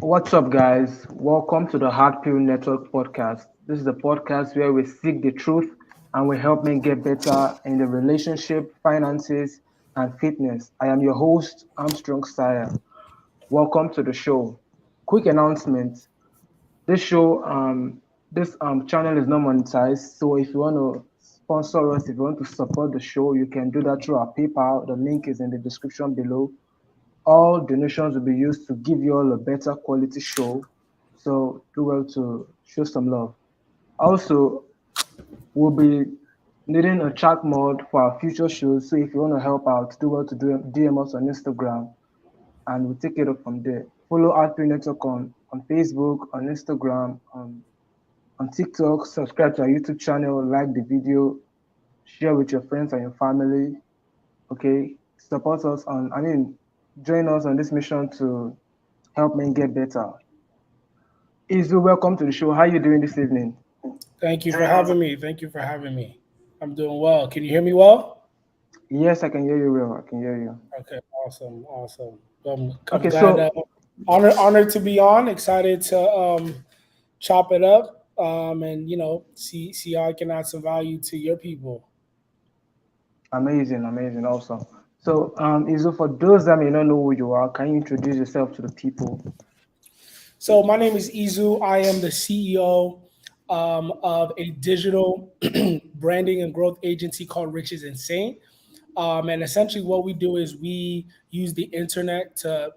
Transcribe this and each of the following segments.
What's up, guys? Welcome to the hardpillnetwork podcast. This is the podcast where we seek the truth and we help men get better in the relationship, finances, and fitness. I am your host, Armstrong Sire. Welcome to the show. Quick announcement: this show, this channel is not monetized. So if you want to sponsor us, if you want to support the show, you can do that through our PayPal. The link is in the description below. All donations will be used to give you all a better quality show. So do well to show some love. Also, we'll be needing a chat mod for our future shows. So if you want to help out, do well to DM us on Instagram and we'll take it up from there. Follow RP Network on Facebook, on Instagram, on TikTok. Subscribe to our YouTube channel, like the video, share with your friends and your family. Okay, support us join us on this mission to help men get better. Izu, welcome to the show. How are you doing this evening? Thank you for having me. Thank you for having me. I'm doing well. Can you hear me well? Yes, I can hear you well. I can hear you. Okay, awesome, awesome. I'm Okay, glad. so Honored to be on. Excited to chop it up. And see how I can add some value to your people. amazing, amazing, awesome. So, Izu, for those that may not know who you are, can you introduce yourself to the people? So my name is Izu. I am the CEO of a digital branding and growth agency called Riches Insane. And essentially, what we do is we use the internet to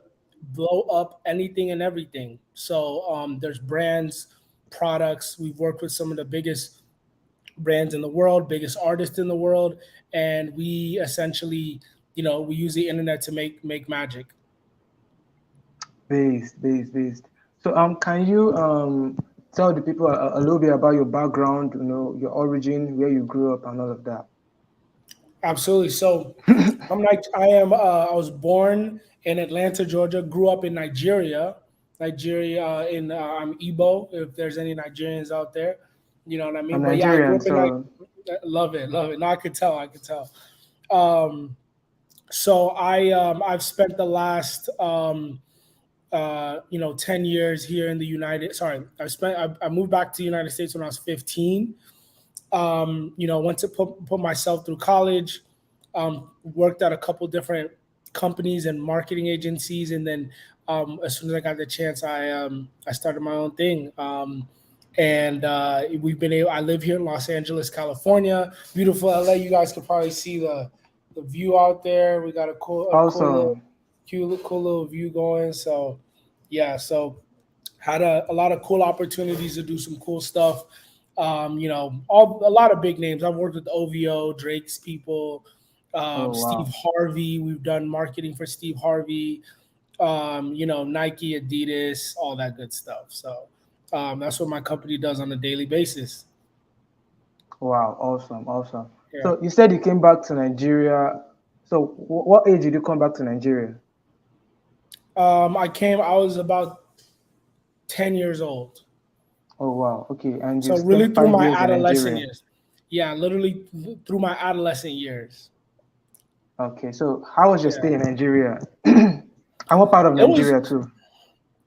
blow up anything and everything. So there's brands, products. We've worked with some of the biggest brands in the world, biggest artists in the world, and we essentially, we use the internet to make magic. Based. So, can you tell the people a little bit about your background, your origin, where you grew up, and all of that? Absolutely. So I'm like I am. I was born in Atlanta, Georgia. Grew up in Nigeria. I'm Igbo. If there's any Nigerians out there, you know what I I'm mean. But yeah, I grew Nigerian, up in like so love it, love it. No, I could tell. I could tell. Um, I've spent the last 10 years here in the United. Sorry, I moved back to the United States when I was 15. Went to put myself through college, worked at a couple different companies and marketing agencies, and then as soon as I got the chance, I started my own thing. And we've been able. I live here in Los Angeles, California, beautiful LA. You guys can probably see the view out there. We got awesome. cool little view going. So yeah, so had a lot of cool opportunities to do some cool stuff. A lot of big names. I've worked with OVO, Drake's people, Oh Steve wow. Harvey. We've done marketing for Steve Harvey. Nike, Adidas, all that good stuff. So that's what my company does on a daily basis. Wow, awesome, awesome. Yeah. So you said you came back to Nigeria. So what age did you come back to Nigeria? I was about 10 years old. Oh wow, okay. And you So really spent through 5 my years in adolescent Nigeria. years. Yeah, literally through my adolescent years. Okay, so how was your Yeah. stay in Nigeria? And what part of It was Nigeria too?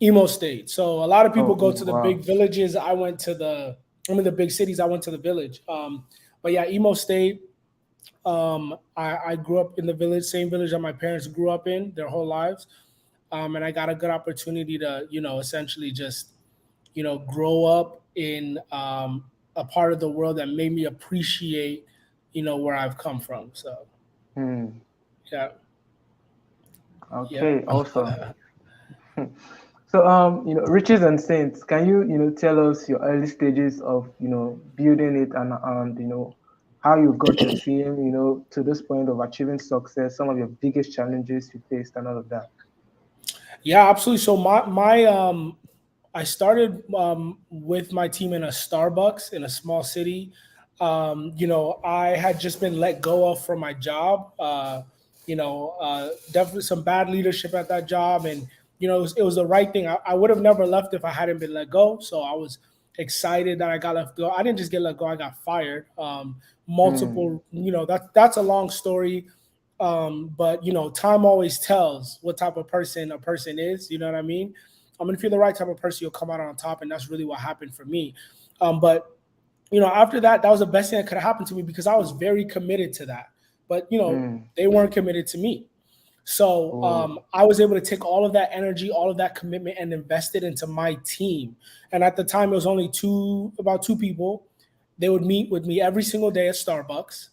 emo state. So a lot of people Oh, go to the wow. big villages. The big cities. I went to the village. But yeah, emo state. I grew up in the village, same village that my parents grew up in their whole lives. And I got a good opportunity to, essentially just, grow up in a part of the world that made me appreciate, where I've come from. So Hmm. yeah, yeah. Okay, awesome. So, Riches and Saints, can you, tell us your early stages of, building it and how you got your team, to this point of achieving success, some of your biggest challenges you faced and all of that. Yeah, absolutely. So I started with my team in a Starbucks in a small city. I had just been let go of from my job. Definitely some bad leadership at that job, and it was the right thing. I would have never left if I hadn't been let go. So I was excited that I got let go. I didn't just get let go; I got fired. Hmm. Multiple, that's a long story. But time always tells what type of person a person is. You know what I mean? If you're the right type of person, you'll come out on top, and that's really what happened for me. But after that, that was the best thing that could have happened to me because I was very committed to that. But they weren't committed to me. So Oh, I was able to take all of that energy, all of that commitment, and invest it into my team. And at the time, it was only about two people. They would meet with me every single day at Starbucks.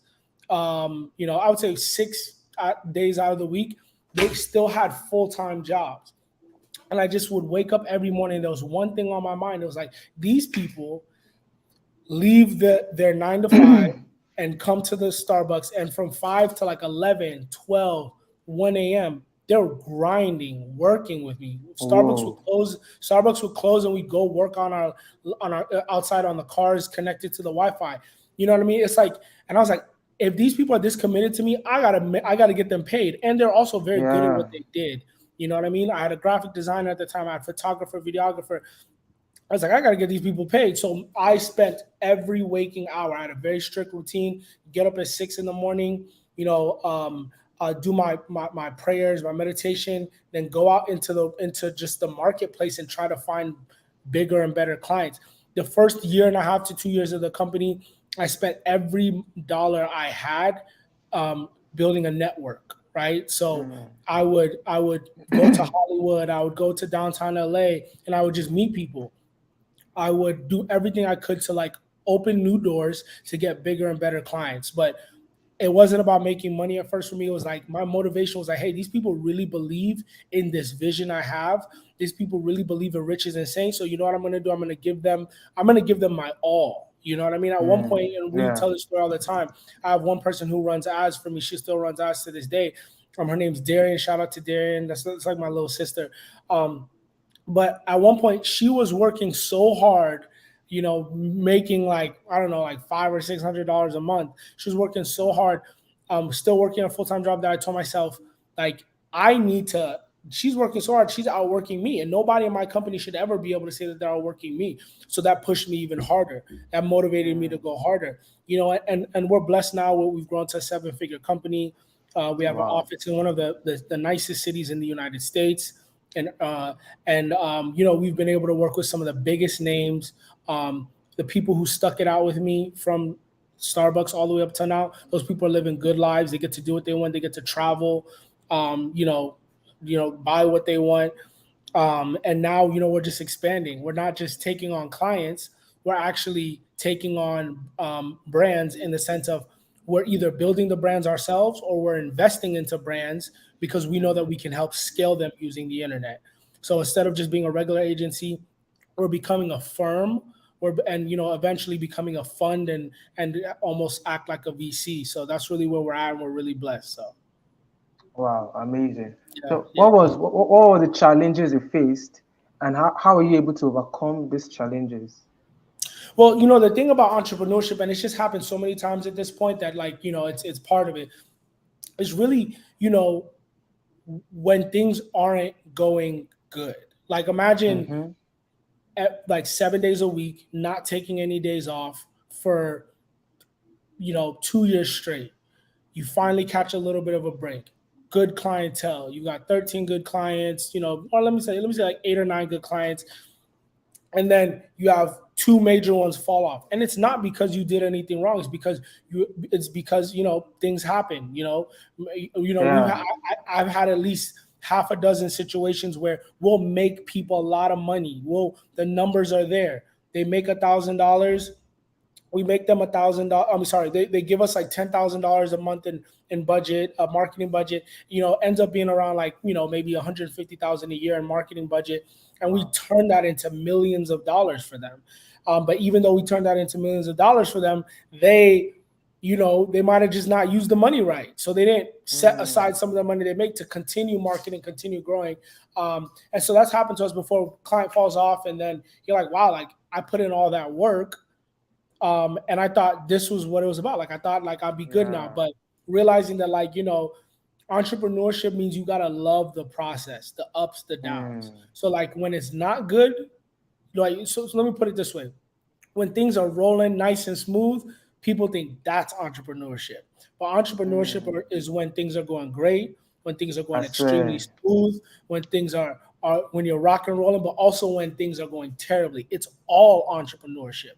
I would say 6 days out of the week, they still had full-time jobs. And I just would wake up every morning. There was one thing on my mind. It was like, these people leave their 9 to 5 and come to the Starbucks. And from 5 to like 11, 12, 1 a.m., they're grinding, working with me. whoa. Starbucks would close and we go work on our outside on the cars connected to the Wi-Fi. You know what I mean? It's like, and I was like, if these people are this committed to me, I gotta get them paid. And they're also very good at what Yeah. they did. You know what I mean? I had a graphic designer at the time, I had a photographer, videographer. I was like, I got to get these people paid. So I spent every waking hour. I had a very strict routine. Get up at 6 in the morning. Do my prayers, my meditation, then go out into just the marketplace and try to find bigger and better clients. The first year and a half to 2 years of the company, I spent every dollar I had building a network. Right. So I would go to Hollywood. I would go to downtown LA, and I would just meet people. I would do everything I could to like open new doors to get bigger and better clients. But it wasn't about making money at first for me. It was like my motivation was like, hey, these people really believe in this vision I have. These people really believe in Rich is Insane. So you know what I'm gonna do? I'm gonna give them my all. You know what I mean? At one point, and we Yeah. tell this story all the time. I have one person who runs ads for me. She still runs ads to this day. Her name's Darian. Shout out to Darian. That's like my little sister. But at one point she was working so hard, making like, I don't know, like $500 or $600 a month. She was working so hard, still working a full-time job, that I told myself, like, I need to, she's working so hard, she's outworking me, and nobody in my company should ever be able to say that they're outworking me. So that pushed me even harder. That motivated me to go harder. And we're blessed now. We've grown to a seven-figure company. We have an Wow. office in one of the nicest cities in the United States, and we've been able to work with some of the biggest names. The people who stuck it out with me from Starbucks all the way up to now, those people are living good lives. They get to do what they want. They get to travel, buy what they want. And now, we're just expanding. We're not just taking on clients. We're actually taking on brands, in the sense of, we're either building the brands ourselves or we're investing into brands because we know that we can help scale them using the internet. So instead of just being a regular agency, we're becoming a firm, and eventually becoming a fund, and almost act like a VC. So that's really where we're at, and we're really blessed. So Wow. Amazing. yeah, So yeah. what were the challenges you faced, and how were you able to overcome these challenges? Well, the thing about entrepreneurship, and it's just happened so many times at this point that, like, it's part of it. It's really, when things aren't going good. Like, imagine Mm-hmm. like 7 days a week, not taking any days off for 2 years straight. You finally catch a little bit of a break. Good clientele. You got 13 good clients, or let me say like 8 or 9 good clients, and then you have two major ones fall off. And it's not because you did anything wrong. It's because things happen. Yeah. I've had at least half a dozen situations where we'll make people a lot of money. The numbers are there. They make $1,000, we make them $1,000. I'm sorry, they give us like $10,000 a month in budget, a marketing budget. Ends up being around like maybe 150,000 a year in marketing budget, and we Wow. turn that into millions of dollars for them. But even though we turn that into millions of dollars for them, they might have just not used the money right, so they didn't set aside some of the money they make to continue marketing, continue growing. And so that's happened to us before. Client falls off, and then you're like, wow, like I put in all that work, and I thought this was what it was about. Like I thought like I'd be good now, Yeah. but realizing that, like, entrepreneurship means you gotta love the process, the ups, the downs. Mm. So like when it's not good, like so let me put it this way: when things are rolling nice and smooth, people think that's entrepreneurship. But entrepreneurship Mm. is when things are going great, when things are I going extremely swear. smooth, when things are when you're rock and rolling, but also when things are going terribly. It's all entrepreneurship.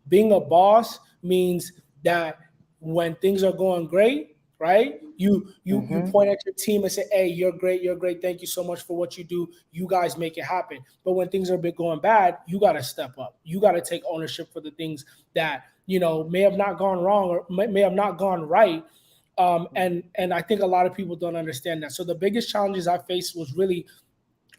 Being a boss means that when things are going great, right? You Mm-hmm. point at your team and say, "Hey, you're great. Thank you so much for what you do. You guys make it happen." But when things are a bit going bad, you got to step up. You got to take ownership for the things that may have not gone wrong or may have not gone right. And I think a lot of people don't understand that. So the biggest challenges I faced was really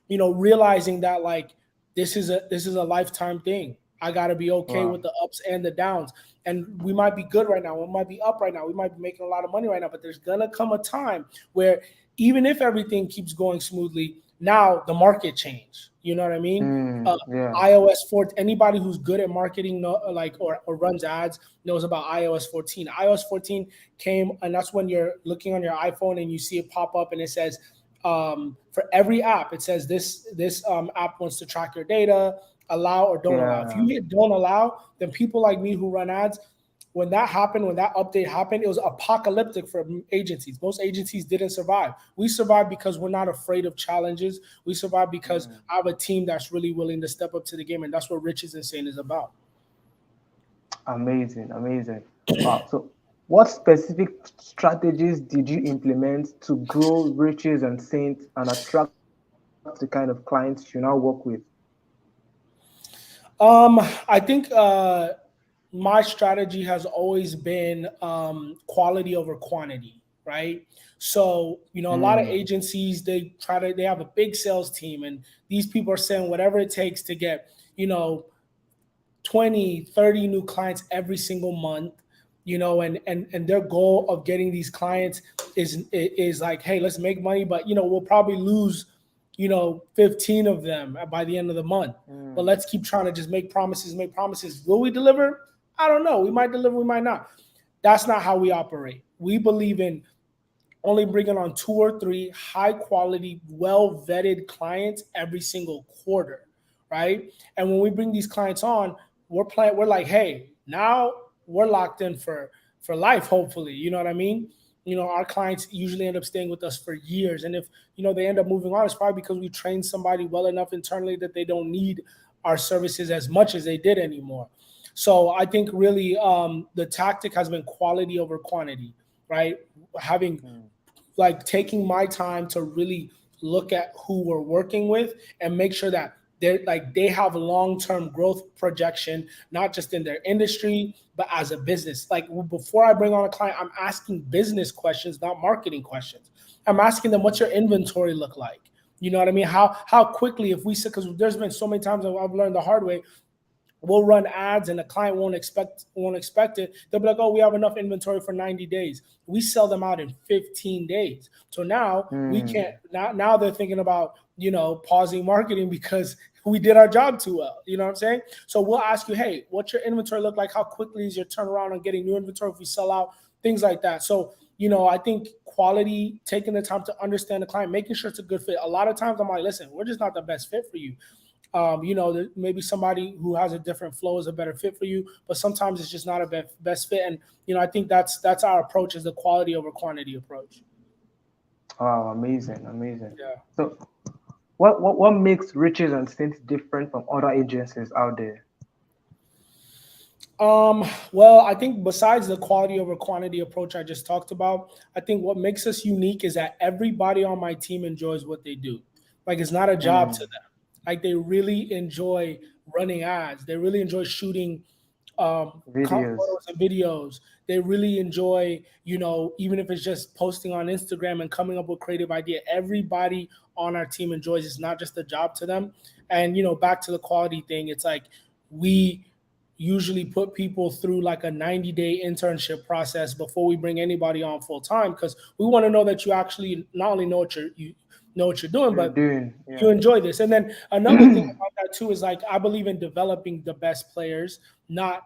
realizing that like this is a lifetime thing. I got to be okay Wow. with the ups and the downs. And we might be good right now, we might be up right now, we might be making a lot of money right now, but there's gonna come a time where even if everything keeps going smoothly, now the market change. You know what I mean? uh, Yeah. iOS 4, anybody who's good at marketing like or runs ads knows about iOS 14. iOS 14 came, and that's when you're looking on your iPhone and you see it pop up and it says, for every app, it says this app wants to track your data, allow or don't allow. If Yeah. you hit don't allow, then people like me who run ads, when that happened, when that update happened, it was apocalyptic for agencies. Most agencies didn't survive. We survived because we're not afraid of challenges. We survived because Mm. I have a team that's really willing to step up to the game, and that's what Rich is Insane is about. Amazing. Amazing. Wow. So, what specific strategies did you implement to grow Riches and Saints and attract the kind of clients you now work with? I think my strategy has always been quality over quantity, right? So, a lot of Mm. agencies, they have a big sales team, and these people are saying whatever it takes to get, you know, 20, 30 new clients every single month, and their goal of getting these clients is like, hey, let's make money, but we'll probably lose 15 of them by the end of the month. But Mm. let's keep trying to just make promises. Will we deliver? I don't know. We might deliver, we might not. That's not how we operate. We believe in only bringing on two or three high quality, well vetted clients every single quarter, right? And when we bring these clients on, we're like, hey, now we're locked in for life, hopefully. You know what I mean? Our clients usually end up staying with us for years. And if they end up moving on, it's probably because we trained somebody well enough internally that they don't need our services as much as they did anymore. So I think really the tactic has been quality over quantity, right? Having Mm. like taking my time to really look at who we're working with and make sure that they have long-term growth projection, not just in their industry but as a business. Like before I bring on a client, I'm asking business questions, not marketing questions. I'm asking them, what's your inventory look like? You know what I mean? How quickly, if we, because there's been so many times that I've learned the hard way, we'll run ads and the client won't expect it. They'll be like, oh, we have enough inventory for 90 days. We sell them out in 15 days. So now we can't. Mm. Now they're thinking about pausing marketing because we did our job too well. You know what I'm saying? So we'll ask you, hey, what's your inventory look like? How quickly is your turnaround on getting new inventory if we sell out? Things like that. So I think quality, taking the time to understand the client, making sure it's a good fit. A lot of times I'm like, listen, we're just not the best fit for you. Maybe somebody who has a different flow is a better fit for you, but sometimes it's just not a best fit. And I think that's our approach, is the quality over quantity approach. Wow. Amazing. Amazing. Yeah. So, what makes Riches and Saints different from other agencies out there? Well, I think besides the quality over quantity approach I just talked about, I think what makes us unique is that everybody on my team enjoys what they do. Like it's not a job to Mm. them. Like they really enjoy running ads. They really enjoy shooting Videos. photos and videos. They really enjoy, even if it's just posting on Instagram and coming up with creative idea. Everybody on our team enjoys. It's not just a job to them. And back to the quality thing, it's like we usually put people through like a 90-day internship process before we bring anybody on full time, because we want to know that you actually not only know what you're doing, You're but doing. you Yeah. enjoy this. And then another thing about that too is like I believe in developing the best players, not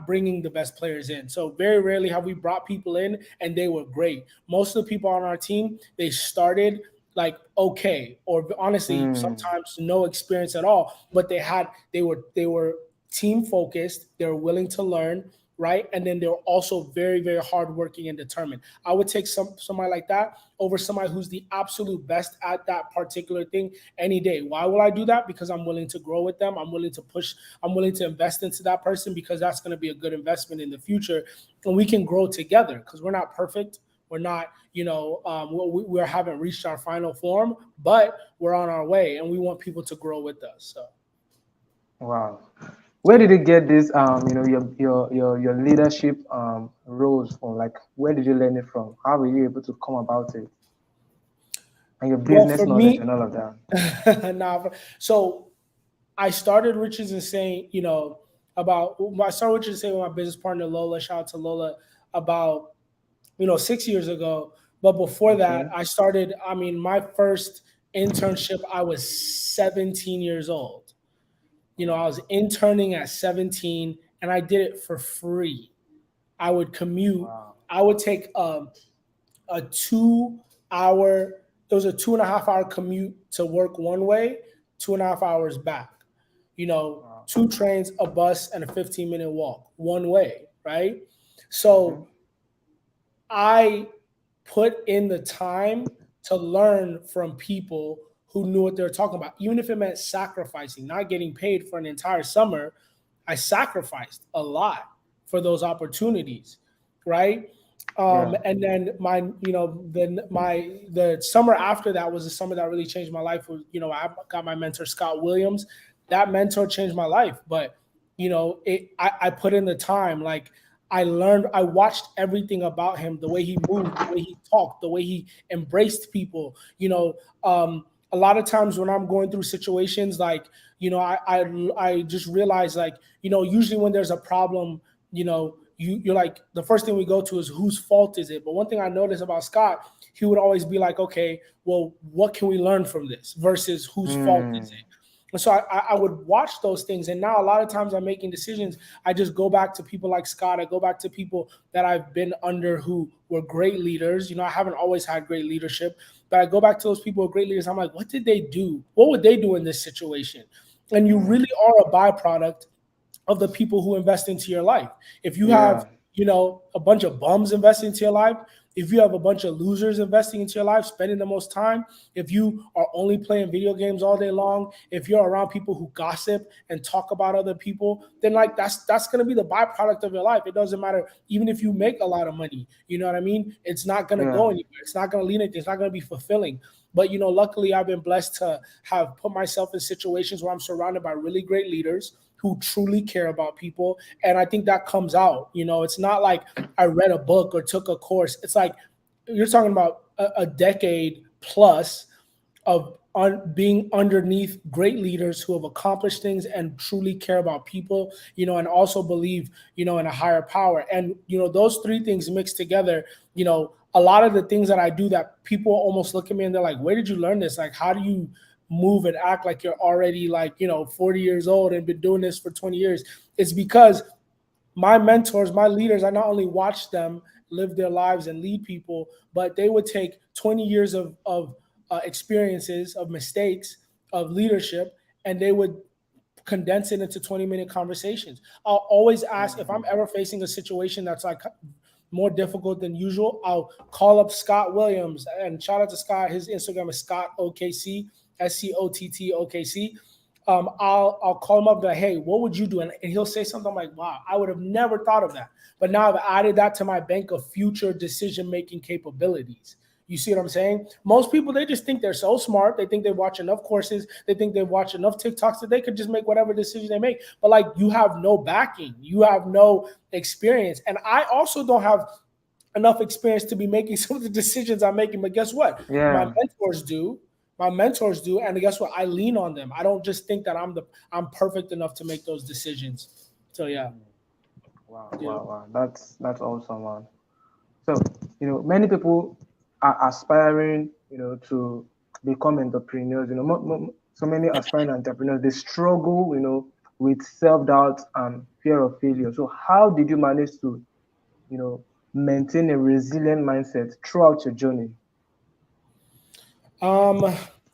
bringing the best players in. So very rarely have we brought people in and they were great. Most of the people on our team, they started like okay, or honestly Mm. sometimes no experience at all, but they were team focused, they were willing to learn, right? And then they're also very, very hardworking and determined. I would take somebody like that over somebody who's the absolute best at that particular thing any day. Why will I do that? Because I'm willing to grow with them. I'm willing to push. I'm willing to invest into that person because that's going to be a good investment in the future, and we can grow together because we're not perfect. We're not, we haven't reached our final form, but we're on our way, and we want people to grow with us. So, Wow. Where yeah. did you get this your leadership roles from? Like where did you learn it from? How were you able to come about it? And your Well, business for knowledge and me, all of that. nah, so I started Riches and Saying, I started Riches and Saying with my business partner Lola. Shout out to Lola about 6 years ago. But before that, Okay. I started. I mean, my first internship, I was 17 years old. I was interning at 17, and I did it for free. I would commute. Wow. I would take a 2 hour. It was a 2.5 hour commute to work one way, 2.5 hours back. Wow. Two trains, a bus, and a 15-minute walk one way, right? Mm-hmm. So I put in the time to learn from people who knew what they were talking about, even if it meant sacrificing, not getting paid for an entire summer. I sacrificed a lot for those opportunities, right? Yeah. And then the summer after that was the summer that really changed my life. Was I got my mentor Scott Williams. That mentor changed my life, but I put in the time. Like I learned, I watched everything about him, the way he moved, the way he talked, the way he embraced people. A lot of times when I'm going through situations, like I just realized, like usually when there's a problem, you're like, the first thing we go to is whose fault is it. But one thing I noticed about Scott, he would always be like, okay, well, what can we learn from this versus whose fault is Mm. it. And so I would watch those things. And now a lot of times I'm making decisions. I just go back to people like Scott. I go back to people that I've been under who were great leaders. I haven't always had great leadership, but I go back to those people who are great leaders. I'm like, what did they do? What would they do in this situation? And you Mm. really are a byproduct of the people who invest into your life. If you have, Yeah. a bunch of bums investing into your life, if you have a bunch of losers investing into your life, spending the most time, if you are only playing video games all day long, if you're around people who gossip and talk about other people, then like that's going to be the byproduct of your life. It doesn't matter even if you make a lot of money. You know what I mean? It's not going to Yeah. go anywhere. It's not going to lead anything. It's not going to be fulfilling. But luckily I've been blessed to have put myself in situations where I'm surrounded by really great leaders who truly care about people. And I think that comes out. It's not like I read a book or took a course. It's like you're talking about a decade plus of being underneath great leaders who have accomplished things and truly care about people, and also believe, in a higher power. And, those three things mixed together, a lot of the things that I do that people almost look at me and they're like, where did you learn this? Like, how do you move and act like you're already like, 40 years old and been doing this for 20 years? It's because my mentors, my leaders, I not only watched them live their lives and lead people, but they would take 20 years of experiences, of mistakes, of leadership, and they would condense it into 20-minute conversations. I'll always ask if I'm Mm. ever facing a situation that's like more difficult than usual. I'll call up Scott Williams, and shout out to Scott. His Instagram is Scott OKC, SCOTT OKC. I'll call him up and be like, hey, what would you do? And he'll say something like, wow, I would have never thought of that. But now I've added that to my bank of future decision-making capabilities. You see what I'm saying? Most people, they just think they're so smart. They think they watch enough courses. They think they watch enough TikToks that they could just make whatever decision they make. But like, you have no backing. You have no experience. And I also don't have enough experience to be making some of the decisions I'm making. But guess what? My Yeah. mentors do. My mentors do, and guess what? I lean on them. I don't just think that I'm perfect enough to make those decisions. So yeah, Mm. Wow. you know. Wow. Wow. That's awesome, man. So, many people are aspiring, to become entrepreneurs. So many aspiring entrepreneurs, they struggle, with self-doubt and fear of failure. So how did you manage to, you know, maintain a resilient mindset throughout your journey?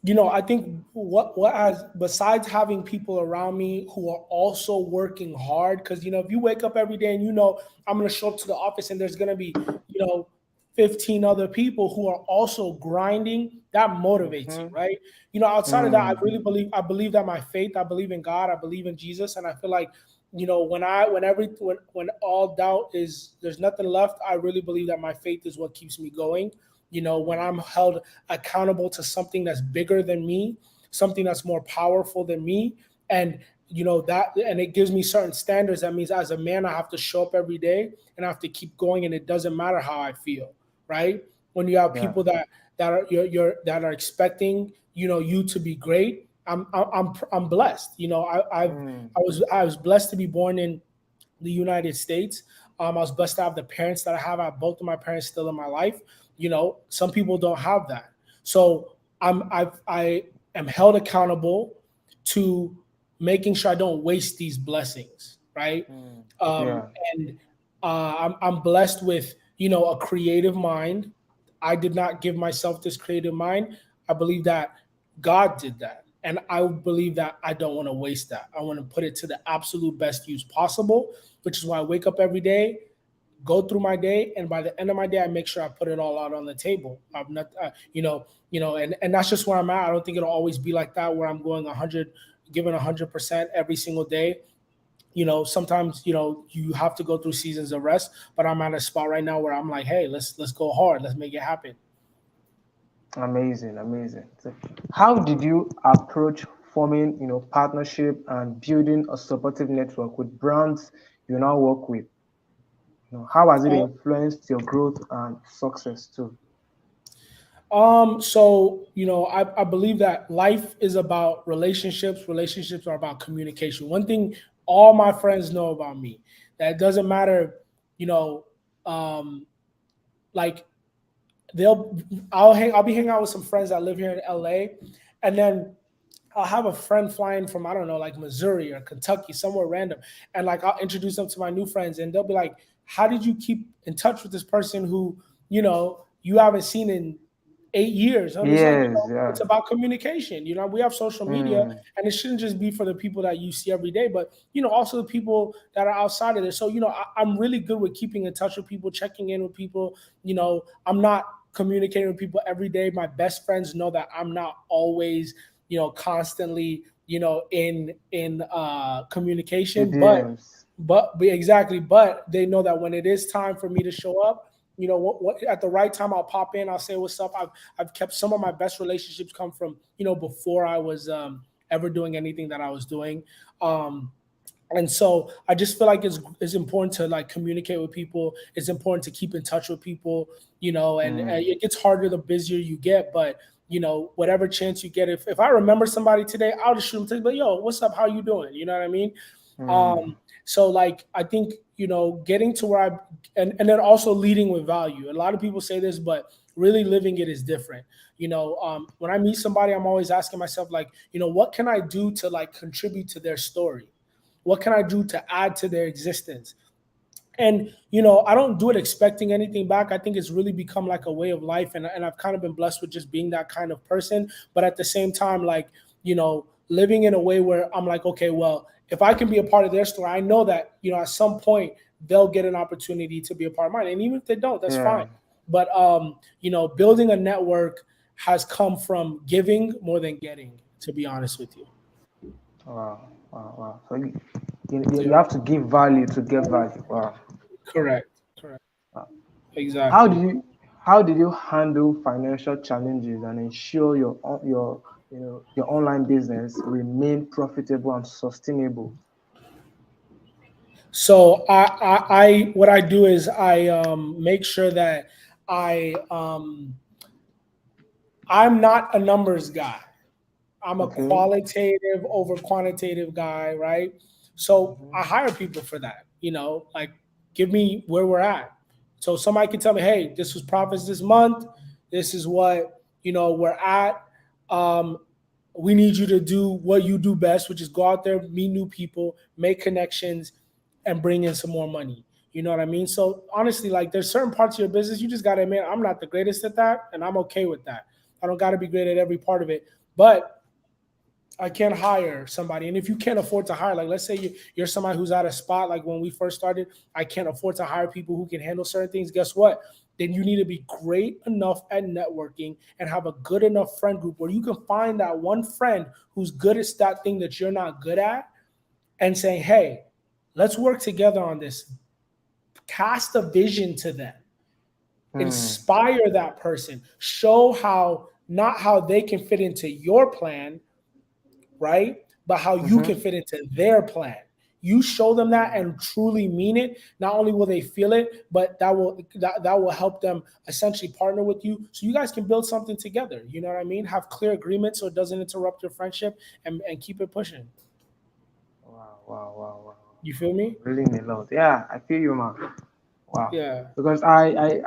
I think what has, besides having people around me who are also working hard, because if you wake up every day and I'm going to show up to the office and there's going to be you know 15 other people who are also grinding, that motivates you, Mm-hmm. right? Outside of that, Mm. I believe that my faith, I believe in God, I believe in Jesus, and I feel like when all doubt is, there's nothing left, I really believe that my faith is what keeps me going. When I'm held accountable to something that's bigger than me, something that's more powerful than me, and and it gives me certain standards. That means as a man, I have to show up every day and I have to keep going, and it doesn't matter how I feel, right? When you have Yeah. people that are that are expecting you to be great, I'm blessed. Mm. I was blessed to be born in the United States. I was blessed to have the parents that I have. I have both of my parents still in my life. Some people don't have that. So I am held accountable to making sure I don't waste these blessings, right? Mm. Um, Yeah. and I'm blessed with a creative mind. I did not give myself this creative mind. I believe that God did that. And I believe that I don't want to waste that. I want to put it to the absolute best use possible, which is why I wake up every day, go through my day, and by the end of my day, I make sure I put it all out on the table. I'm not, and that's just where I'm at. I don't think it'll always be like that, where I'm going 100, giving 100% every single day. Sometimes you have to go through seasons of rest, but I'm at a spot right now where I'm like, hey, let's go hard, let's make it happen. Amazing, amazing. So how did you approach forming, partnership and building a supportive network with brands you now work with? How has it influenced your growth and success too? So I believe that life is about relationships. Relationships are about communication. One thing all my friends know about me, that it doesn't matter, you know, um, like they'll I'll be hanging out with some friends that live here in LA, and then I'll have a friend flying from, I don't know, like Missouri or Kentucky, somewhere random, and like I'll introduce them to my new friends, and they'll be like, "How did you keep in touch with this person who you haven't seen in 8 years?" I'm just like, Yes, it's yeah. about communication. We have social media, Mm. and it shouldn't just be for the people that you see every day, but also the people that are outside of this. So I'm really good with keeping in touch with people, checking in with people. I'm not communicating with people every day. My best friends know that I'm not always constantly in The communication, DMs. but exactly, but they know that when it is time for me to show up, what at the right time, I'll pop in, I'll say what's up. I've kept some of my best relationships come from before I was ever doing anything that I was doing. um and so I just feel like it's important to like communicate with people. It's important to keep in touch with people, and Mm. it gets harder the busier you get. But whatever chance you get, if I remember somebody today, I'll just shoot them text, but yo, what's up? How you doing? You know what I mean? Mm. So like I think getting to where and then also leading with value. A lot of people say this, but really living it is different. When I meet somebody, I'm always asking myself, like, what can I do to like contribute to their story? What can I do to add to their existence? And I don't do it expecting anything back. I think it's really become like a way of life, and I've kind of been blessed with just being that kind of person. But at the same time, like, living in a way where I'm like, okay, well, if I can be a part of their story, I know that at some point they'll get an opportunity to be a part of mine, and even if they don't, that's fine. Yeah. But building a network has come from giving more than getting, to be honest with you. Wow. Wow. Wow. So you Yeah, have to give value to get value. Wow. correct, correct, Wow. How do exactly. you how did you handle financial challenges and ensure your online business remain profitable and sustainable? So I what I do is I make sure that I I'm not a numbers guy. I'm a Okay. qualitative over quantitative guy, right? So Mm-hmm. I hire people for that. Like, give me where we're at. So somebody can tell me, hey, this was profits this month. This is what we're at. Um, we need you to do what you do best, which is go out there, meet new people, make connections, and bring in some more money. You know what I mean? So honestly, like, there's certain parts of your business you just gotta admit I'm not the greatest at that, and I'm okay with that. I don't gotta be great at every part of it, but I can't hire somebody. And if you can't afford to hire, like let's say you're somebody who's at a spot, like when we first started, I can't afford to hire people who can handle certain things. Guess what? Then you need to be great enough at networking and have a good enough friend group where you can find that one friend who's good at that thing that you're not good at and saying, hey, let's work together on this. Cast a vision to them, inspire that person, show how, not how they can fit into your plan, right? But how you can fit into their plan. You show them that and truly mean it. Not only will they feel it, but that will help them essentially partner with you, so you guys can build something together. You know what I mean? Have clear agreements so it doesn't interrupt your friendship, and keep it pushing. Wow, wow, wow, wow. You feel me? Really a lot. Yeah, I feel you, man. Wow. Yeah. Because I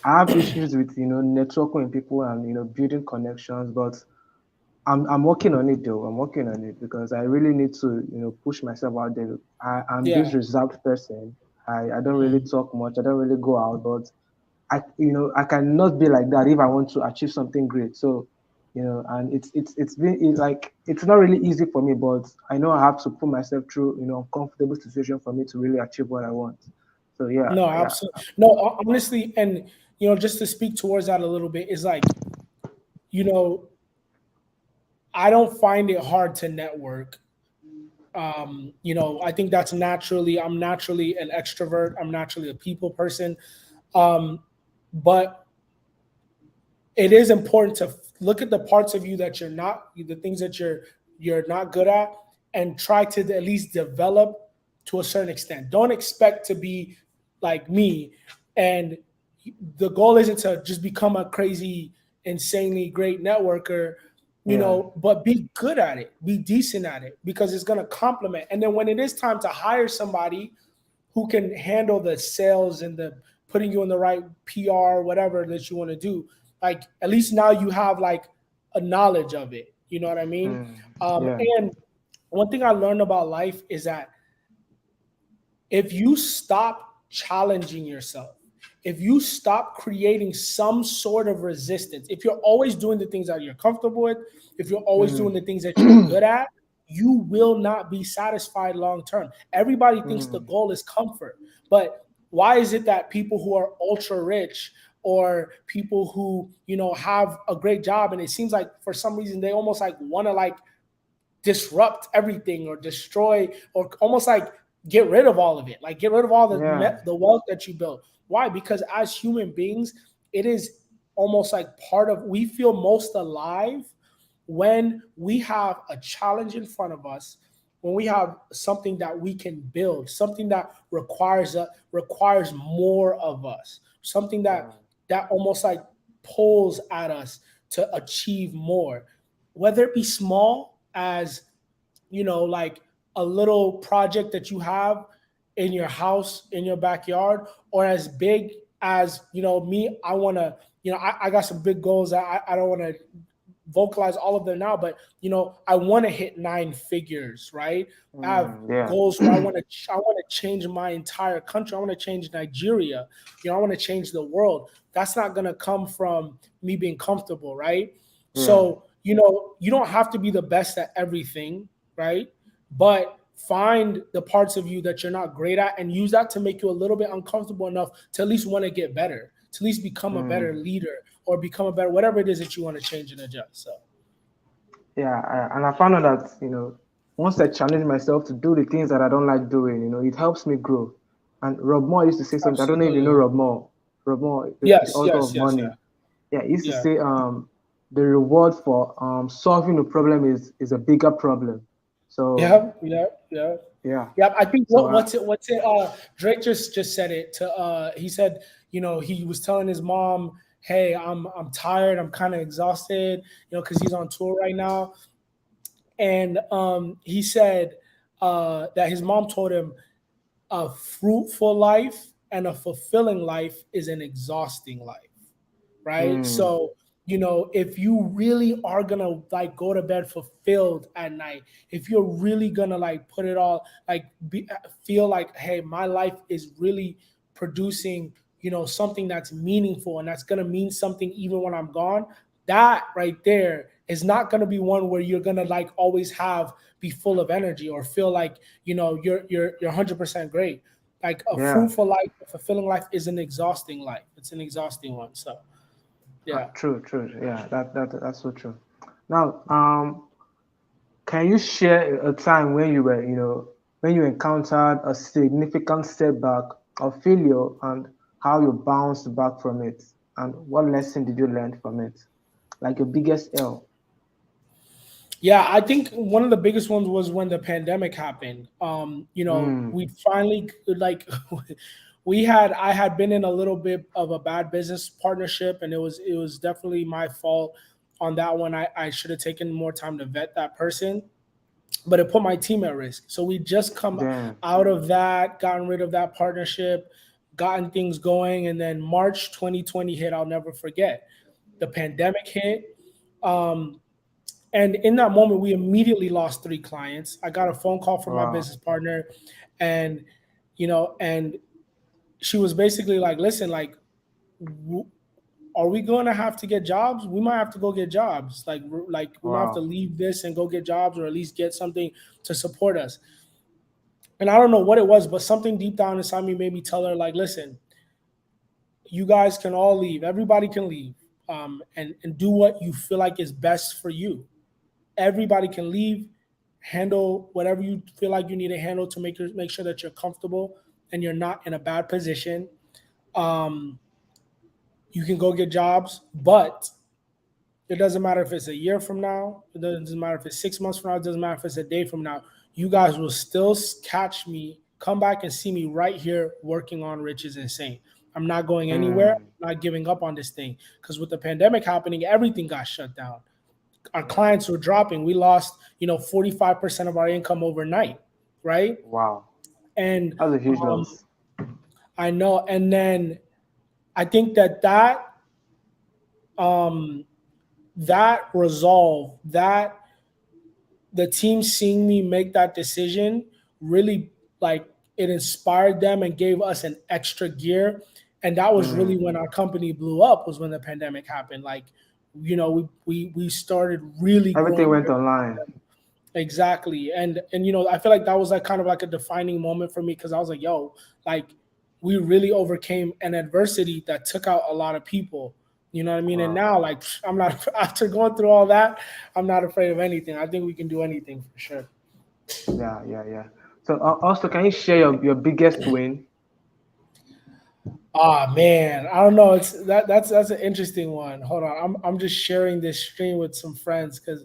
have issues with networking with people and building connections, but I'm working on it though. I'm working on it because I really need to push myself out there. I'm this Yeah. reserved person. I don't really Mhm. talk much. I don't really go out, but I cannot be like that if I want to achieve something great. So and it's not really easy for me, but I know I have to put myself through uncomfortable situation for me to really achieve what I want. So yeah, No, yeah. absolutely. No, honestly, and just to speak towards that a little bit is like, you know, I don't find it hard to network. I think that's naturally, I'm naturally an extrovert. I'm naturally a people person. Um, but it is important to look at the parts of you that you're not, the things that you're not good at, and try to at least develop to a certain extent. Don't expect to be like me, and the goal isn't to just become a crazy, insanely great networker, Yeah. but be good at it, be decent at it, because it's going to complement. And then when it is time to hire somebody who can handle the sales and the putting you in the right PR, whatever that you want to do, like at least now you have like a knowledge of it. You know what I mean? Mm, yeah. And one thing I learned about life is that if you stop challenging yourself, if you stop creating some sort of resistance, if you're always doing the things that you're comfortable with, if you're always doing Mm, the things that you're good at, you will not be satisfied long term. Everybody thinks the mm, goal is comfort, but why is it that people who are ultra rich or people who have a great job, and it seems like for some reason they almost like want to like disrupt everything or destroy or almost like get rid of all of it, like get rid of all yeah. the wealth that you built. Why? Because as human beings, it is almost like part of, we feel most alive when we have a challenge in front of us, when we have something that we can build, something that requires more of us, something Yeah. that almost like pulls at us to achieve more, whether it be small as like a little project that you have in your house, in your backyard, or as big as, me, I want to, I got some big goals that I don't want to vocalize all of them now, but I want to hit 9 figures, right? I have Yeah. goals where I want to change my entire country. I want to change Nigeria. I want to change the world. That's not going to come from me being comfortable, right? Yeah. So, you don't have to be the best at everything, right? But find the parts of you that you're not great at and use that to make you a little bit uncomfortable enough to at least want to get better, to at least become a better Mm. leader or become a better, whatever it is that you want to change and adjust. So Yeah, and I found out that once I challenge myself to do the things that I don't like doing, it helps me grow. And Rob Moore used to say something. I don't know if you know absolutely. Rob Moore. Rob Moore, the Yes, author yes, of yes, yeah. Money. Yeah, he used to Yeah. say the reward for solving a problem is a bigger problem. So Yeah, yeah, yeah. yeah, Yeah, I think so what's it Drake just said it to he said, he was telling his mom, "Hey, I'm tired, I'm kind of exhausted, cuz he's on tour right now." And he said that his mom told him a fruitful life and a fulfilling life is an exhausting life, right? mm, So, if you really are gonna like go to bed fulfilled at night, if you're really gonna like put it all like feel like, hey, my life is really producing, something that's meaningful and that's gonna mean something even when I'm gone, that right there is not going to be one where you're going to like always have be full of energy or feel like you're 100% great. Like a Yeah. fruitful life, a fulfilling life is an exhausting life. It's an exhausting one. So yeah. True, true. Yeah, that's so true. Now, can you share a time when you were, when you encountered a significant setback or failure and how you bounced back from it? And what lesson did you learn from it? Like your biggest L. Yeah, I think one of the biggest ones was when the pandemic happened. Mm, We finally like we had I had been in a little bit of a bad business partnership, and it was definitely my fault on that one. I should have taken more time to vet that person, but it put my team at risk. So we just come damn. out of that, gotten rid of that partnership, gotten things going, and then March 2020 hit. I'll never forget. The pandemic hit. Um, and in that moment, we immediately lost 3 clients. I got a phone call from my Wow. business partner, and and she was basically like, "Listen, like, are we going to have to get jobs? We might have to go get jobs. Like we might have to Wow. leave this and go get jobs, or at least get something to support us." And I don't know what it was, but something deep down inside me made me tell her, like, "Listen, you guys can all leave. Everybody can leave, and do what you feel like is best for you. Everybody can leave, handle whatever you feel like you need to handle to make sure that you're comfortable and you're not in a bad position. Um, you can go get jobs, but it doesn't matter if it's a year from now. It doesn't matter if it's 6 months from now. It doesn't matter if it's a day from now. You guys will still catch me, come back and see me right here working on Rich is Insane. I'm not going anywhere. Mm, I'm not giving up on this thing because with the pandemic happening, everything got shut down. Our clients were dropping. We lost, 45% of our income overnight, right? wow. And That's a huge um, loss. I know. And then I think um, that resolve, that the team seeing me make that decision really like it inspired them and gave us an extra gear. And that was really Mm. when our company blew up, was when the pandemic happened. Like, we started really Everything growing. went online. Exactly. And I feel like that was like kind of like a defining moment for me because I was like, yo, like we really overcame an adversity that took out a lot of people. You know what I mean? And Wow. now like I'm not after going through all that, I'm not afraid of anything. I think we can do anything for sure. Yeah, yeah, yeah. So also, can you share your biggest win? Ah man, I don't know. That's an interesting one. Hold on. I'm just sharing this stream with some friends because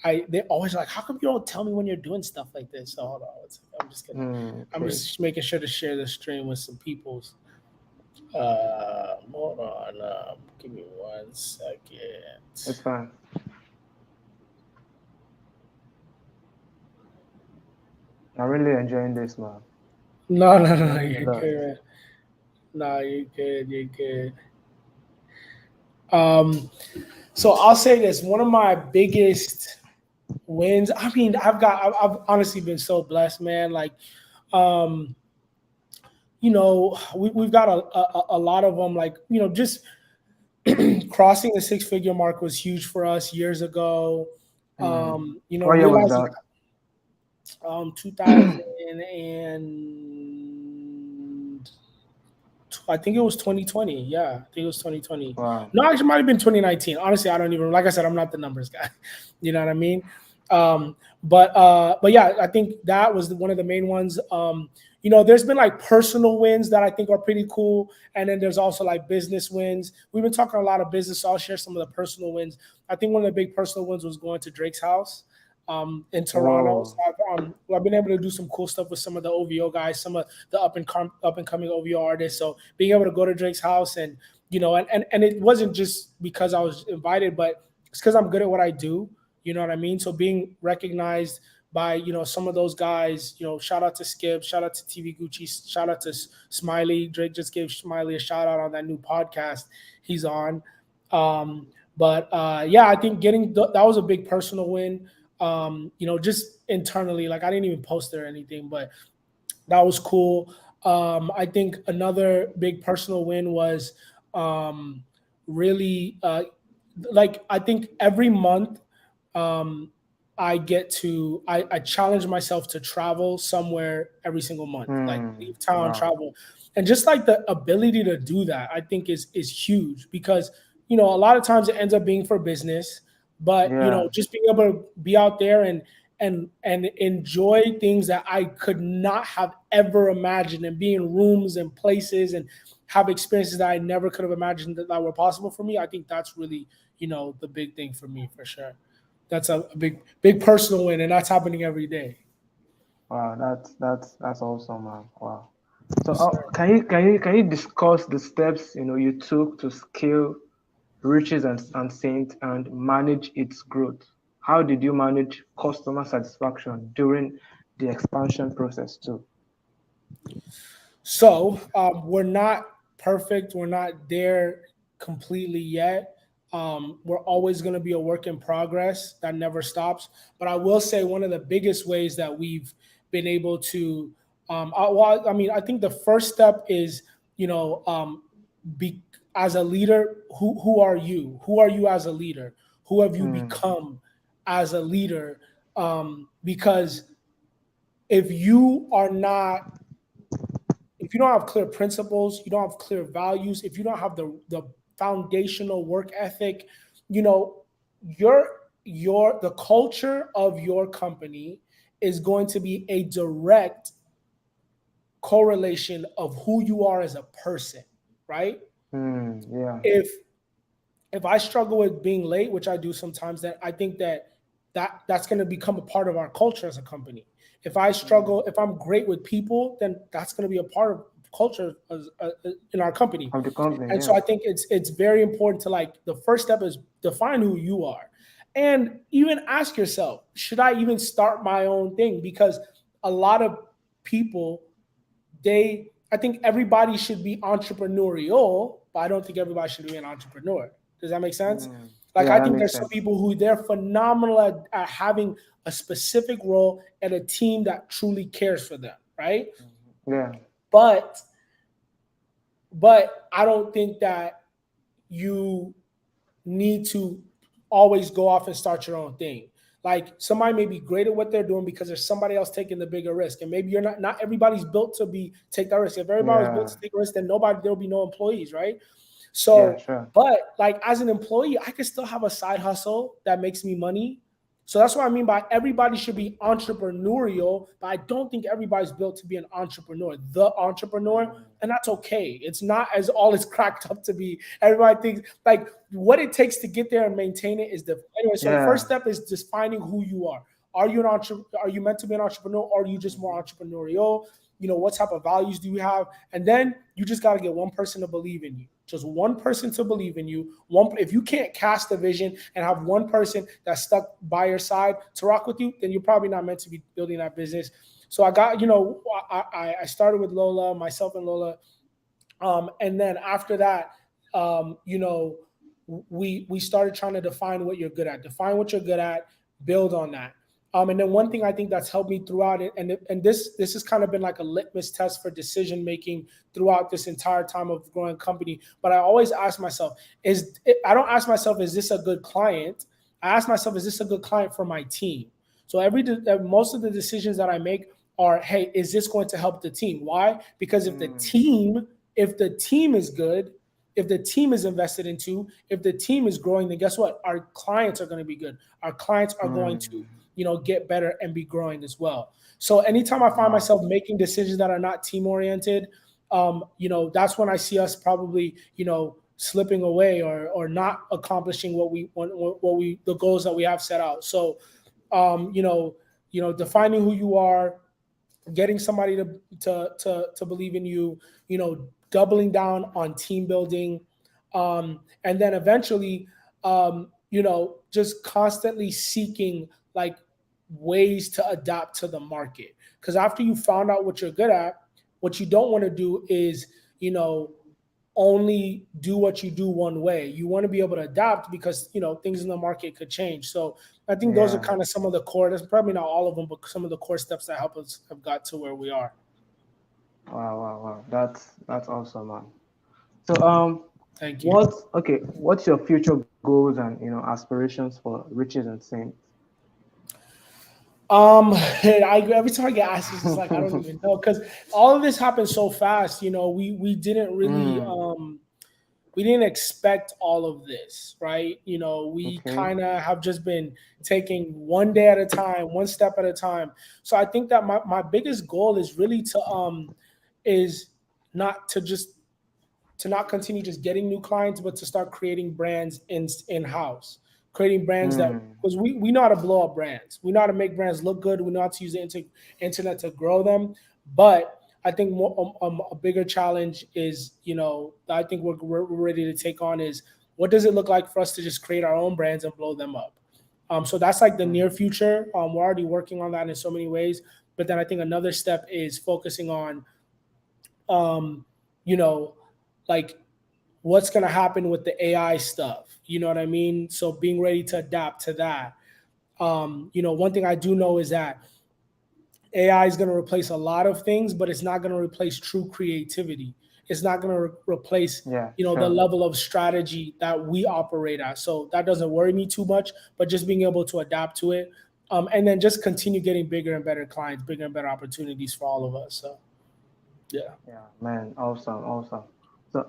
they always like, how come you don't tell me when you're doing stuff like this? So hold on. I'm just gonna Mm, I'm okay. just making sure to share the stream with some peoples. Hold on. Give me 1 second. It's fine. I'm really enjoying this, man. No, no, I'm no, learning a you're lot. good, man. No, you're good. You're good. Um, so I'll say this: one of my biggest wins. I mean, I've honestly been so blessed, man. Like, um, we've got a lot of them. Like, just crossing the 6-figure mark was huge for us years ago. Mm. What year was Realizing that? 2000 and I think it was 2020. Yeah, I think it was 2020. Wow. No, actually, it might have been 2019. Honestly, I don't even. Like I said, I'm not the numbers guy. You know what I mean? Um, but yeah, I think that was one of the main ones. There's been like personal wins that I think are pretty cool, and then there's also like business wins. We've been talking a lot of business, so I'll share some of the personal wins. I think one of the big personal wins was going to Drake's house in Toronto. So Whoa. I've been able to do some cool stuff with some of the OVO guys, some of the up and coming OVO artists. So being able to go to Drake's house and and it wasn't just because I was invited, but it's because I'm good at what I do. You know what I mean? So being recognized by some of those guys, shout out to Skip, shout out to TV Gucci, shout out to Smiley. Drake just gave Smiley a shout out on that new podcast he's on. Um, but yeah, I think that was a big personal win. Just internally, like I didn't even post it or anything, but that was cool. I think another big personal win was um, really like I think every month, um, I challenge myself to travel somewhere every single month, like leave town, Wow. travel, and just like the ability to do that, I think is huge because a lot of times it ends up being for business, but Yeah. just being able to be out there and enjoy things that I could not have ever imagined, and be in rooms and places and have experiences that I never could have imagined that were possible for me. I think that's really the big thing for me, for sure. That's a big personal win, and that's happening every day. Wow. That's awesome, man. Wow. So, Yes, sir. can you discuss the steps you took to scale Riches and Saint and manage its growth? How did you manage customer satisfaction during the expansion process too? So we're not perfect. We're not there completely yet. We're always going to be a work in progress that never stops. But I will say one of the biggest ways that we've been able to, well, I mean, I think the first step is, you know, um, be as a leader. Who are you? Who are you as a leader? Who have you Hmm. become as a leader? Because if you are not if you don't have clear principles, you don't have clear values, if you don't have the foundational work ethic, you know, your the culture of your company is going to be a direct correlation of who you are as a person, right? Yeah. If I struggle with being late, which I do sometimes, then I think that's going to become a part of our culture as a company. If I struggle, if I'm great with people, then that's going to be a part of culture in our company. Of the company. And so Yeah. I think it's very important to, like, the first step is define who you are, and even ask yourself, should I even start my own thing? Because a lot of people, I think everybody should be entrepreneurial, but I don't think everybody should be an entrepreneur. Does that make sense? Like, Yeah, I that think makes there's some sense. people who they're phenomenal at having a specific role and a team that truly cares for them, right? Yeah. But I don't think that you need to always go off and start your own thing. Like, somebody may be great at what they're doing because there's somebody else taking the bigger risk, and maybe you're not everybody's built to take that risk. If everybody was built Yeah. to take a risk, then there'll be no employees, right? Yeah. So, Sure. but like, as an employee, I can still have a side hustle that makes me money. So that's what I mean by everybody should be entrepreneurial, but I don't think everybody's built to be an entrepreneur, the entrepreneur, and that's okay. It's not as all it's cracked up to be. Everybody thinks, like, what it takes to get there and maintain it is the anyway. So first Yeah. step is just finding who you are. Are you Are you meant to be an entrepreneur, or are you just more entrepreneurial? What type of values do you have? And then you just got to get one person to believe in you. Just one person to believe in you. If you can't cast a vision and have one person that's stuck by your side to rock with you, then you're probably not meant to be building that business. So I got, I started with Lola, myself and Lola, and then after that, we started trying to define what you're good at, build on that. And then one thing I think that's helped me throughout it, and this has kind of been like a litmus test for decision making throughout this entire time of growing a company. But I always ask myself, I don't ask myself, is this a good client? I ask myself, is this a good client for my team? So most of the decisions that I make are, hey, is this going to help the team? Why? Because if the team is good, if the team is invested into, if the team is growing, then guess what? Our clients are going to be good. Our clients are going to, get better and be growing as well. So anytime I find Wow. myself making decisions that are not team oriented, that's when I see us probably, slipping away or not accomplishing the goals that we have set out. So, defining who you are, getting somebody to believe in you, doubling down on team building, and then eventually, just constantly seeking, like, ways to adapt to the market. Because after you found out what you're good at, what you don't want to do is, you know, only do what you do one way. You want to be able to adapt because, things in the market could change. So I think those are Yeah. kind of some of the core, that's probably not all of them, but some of the core steps that help us have got to where we are. Wow. Wow. Wow. That's awesome, man. So Thank you. What's your future goals and aspirations for Riches and Saints? Every time I get asked, it's just like I don't even know because all of this happened so fast. We didn't really Mm, we didn't expect all of this, right? We okay. kind of have just been taking one day at a time, one step at a time. So I think that my biggest goal is really is not to just to not continue just getting new clients, but to start creating brands in house, creating brands that Mm, because we know how to blow up brands, we know how to make brands look good, we know how to use the internet to grow them. But I think a bigger challenge is I think we're ready to take on is what does it look like for us to just create our own brands and blow them up. So that's like the near mm, future. We're already working on that in so many ways. But then I think another step is focusing on um, you know, like what's going to happen with the AI stuff. You know what I mean? So being ready to adapt to that. One thing I do know is that AI is going to replace a lot of things, but it's not going to replace true creativity. It's not going to replace, yeah, the sure. level of strategy that we operate at. So that doesn't worry me too much, but just being able to adapt to it. And then just continue getting bigger and better clients, bigger and better opportunities for all of us. So, yeah. Yeah, man, awesome, awesome. So,